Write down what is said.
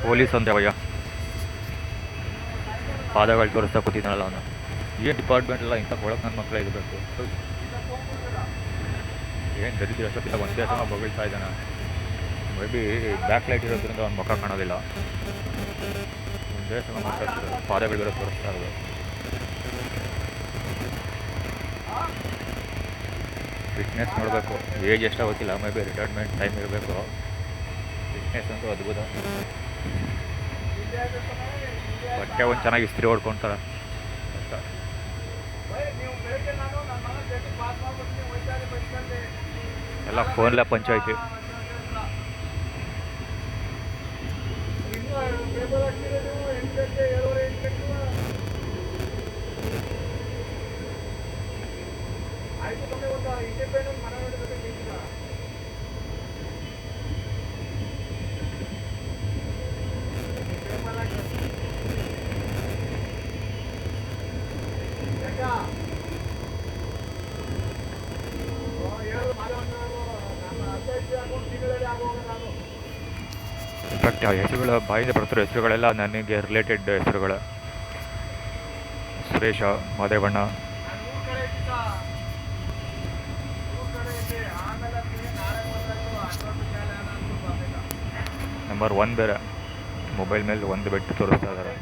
Police ಅಂದರೆ ಭಯ ಪಾದಗಳು ತೋರಿಸ್ತಾ ಕೂತಿದ್ದಾನಲ್ಲ ಅವನು. ಏನು ಡಿಪಾರ್ಟ್ಮೆಂಟ್ ಎಲ್ಲ ಇಂಥ ಕೊಳಕ್ಕೆ ನನ್ನ ಮಕ್ಕಳೇ ಇರಬೇಕು. ಏನು ದರಿದ್ರ ಅಷ್ಟೊತ್ತಿಲ್ಲ ಒಂದೇ ಸಮ ಬಗಳ್ತಾ ಇದ್ದಾನೆ. ಮೇ ಬಿ ಬ್ಯಾಕ್ ಲೈಟ್ ಇರೋದ್ರಿಂದ ಅವ್ನ ಮುಖ ಕಾಣೋದಿಲ್ಲ. ಒಂದೇ ಸಮ ಮಾತಾಡ್ತಾರೆ, ಪಾದಗಳು ಬೇರೆ ತೋರಿಸ್ತಾ ಇರೋದು. ಫಿಟ್ನೆಸ್ ನೋಡಬೇಕು. ಏಜ್ ಎಷ್ಟೋ ಗೊತ್ತಿಲ್ಲ, ಮೇ ಬಿ ರಿಟೈರ್ಮೆಂಟ್ ಟೈಮ್ ಇರಬೇಕು. ಫಿಟ್ನೆಸ್ ಅಂತೂ ಅದ್ಭುತ. ಬಟ್ಟೆ ಒಂದು ಚೆನ್ನಾಗಿ ಇಸ್ತ್ರಿ ಹೊಡ್ಕೊತಾರೆ. ಎಲ್ಲ ಫೋನ್ಲೇ ಪಂಚಾಯ್ತಿ. ಇನ್ಫ್ಯಾಕ್ಟ್ ಆ ಹೆಸರುಗಳ ಬಾಯಿಂದ ಬರ್ತಿರೋ ಹೆಸರುಗಳೆಲ್ಲ ನನಗೆ ರಿಲೇಟೆಡ್ ಹೆಸರುಗಳು. ಸುರೇಶ, ಮಾದೇವಣ್ಣ, ನಂಬರ್ 1 ಬೇರೆ ಮೊಬೈಲ್ ಮೇಲೆ ಒಂದು ಬೆಟ್ಟು ತೋರಿಸ್ತಾ ಇದ್ದಾರೆ.